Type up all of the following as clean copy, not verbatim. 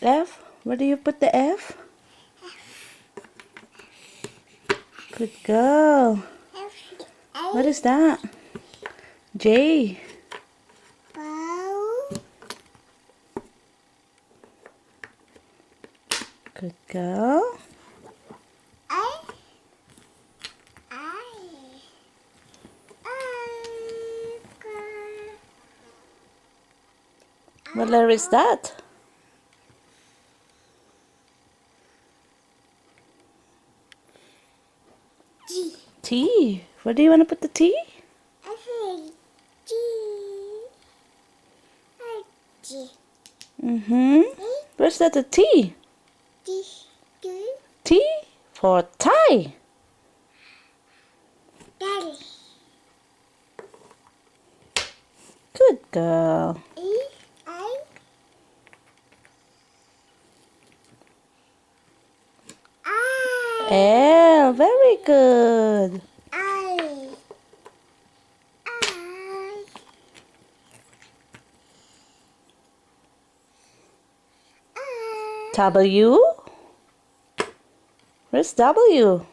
F? Where do you put the F? Good girl. What is that? J. Good girl. What letter is that? G. T. Where do you want to put the T? I think G. Mm-hmm. Where's that a T? G. T for tie. Daddy. Good girl. L. Very good. W. Where's W?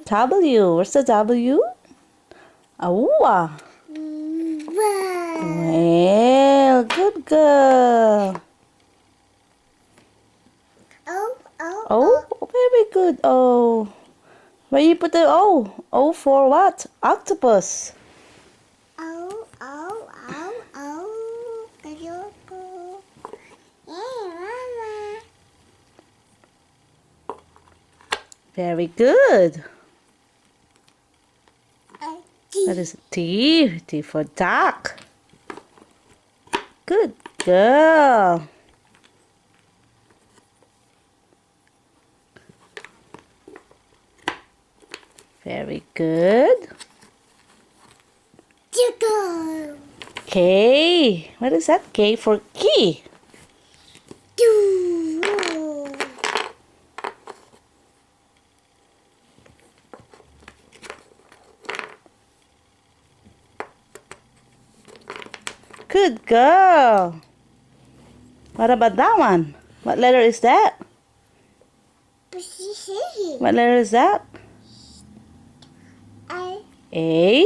W. Where's the W? Well, good girl. Oh, very good. Oh, where you put the O? O for what? Octopus. Very good. That is T. T for duck. Good girl. Very good. K. What is that? K for key. Good girl. What about that one? What letter is that? What letter is that? A.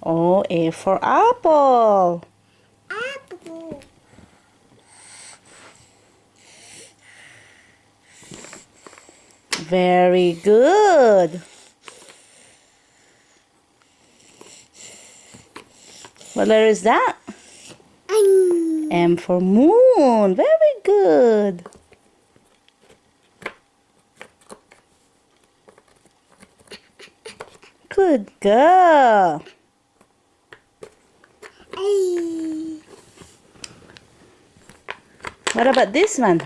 Oh, A for apple. Very good. What letter is that? M for moon. Very good. Good girl. What about this one?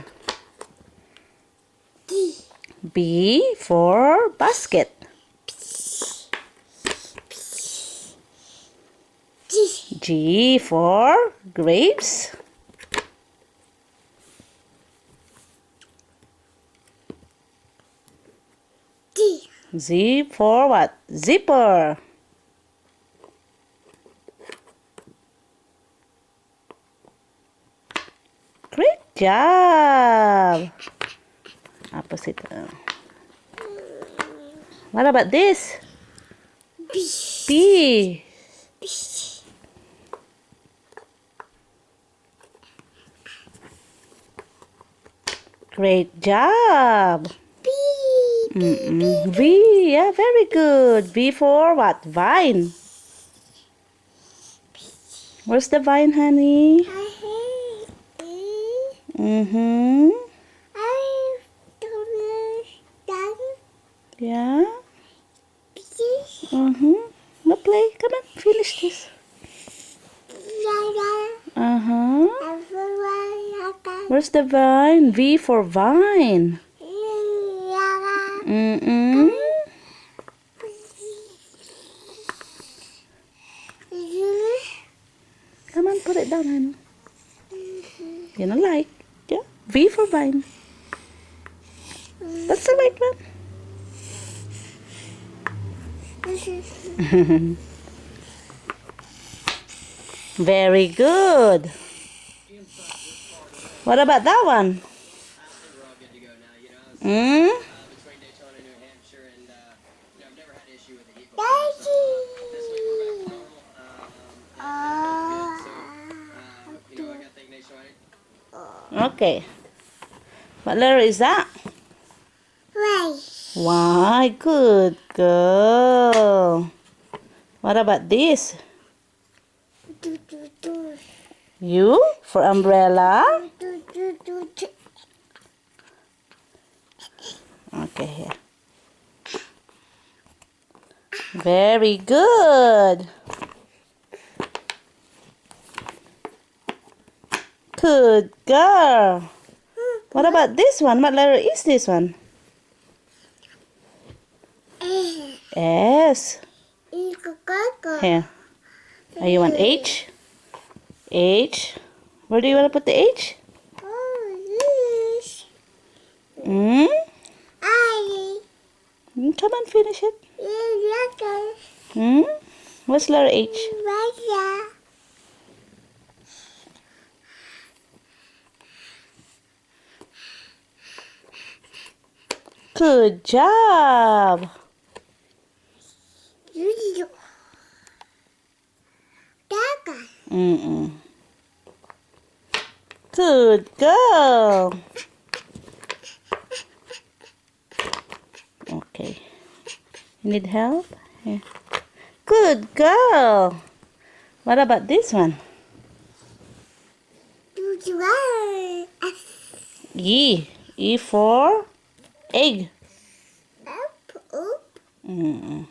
B for basket. G for grapes. Z for what? Zipper. Great job. Opposite. What about this? B. Great job. V. Yeah, very good. V for what? Vine. Where's the vine, honey? Mm-hmm. Yeah. Mm-hmm. No play. Come on, finish this. Uh-huh. Where's the vine? V for vine. Mm-mm. Come on, put it down, honey. You know, like. Yeah. V for vine. That's the right one. Very good. What about that one? We're all good to go now. You know, I was Hmm? between Daytona and New Hampshire, and I've never had an issue with the heat before. So this week we're back to normal. And feels good. So I got to thank Nationwide. Okay. What letter is that? Right. Why, good girl. What about this? Do, do, do. U for umbrella. Do, do, do, do. Okay, here. Very good. Good girl. What about this one? What letter is this one? S. Here. Oh, you want H? H. Where do you want to put the H? Hmm? Come on, finish it. Hmm? What's letter H? Good job. Mm-mm. Good girl. Okay. You need help? Here. Good girl. What about this one? E. E for egg. Mm-mm.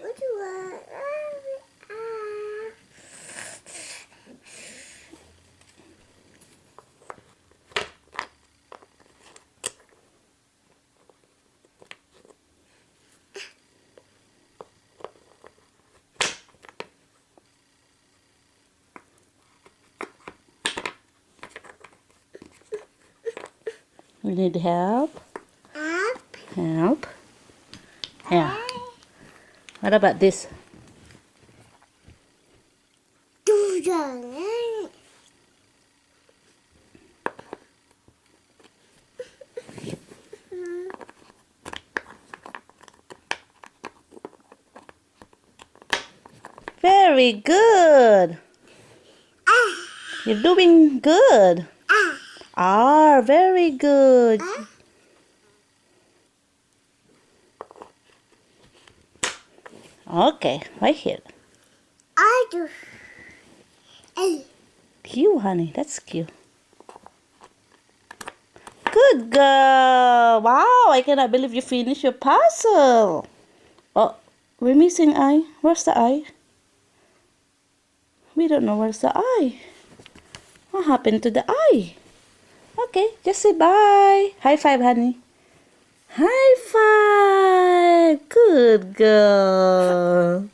We need help. Help. Here. What about this? Very good. You're doing good. R. Very good. Okay, right here. Q, honey. That's Q. Good girl. Wow, I cannot believe you finished your puzzle. Oh, we're missing I. Where's the I? We don't know where's the I. What happened to the I? Okay, just say bye. High five, honey. High five. Good girl.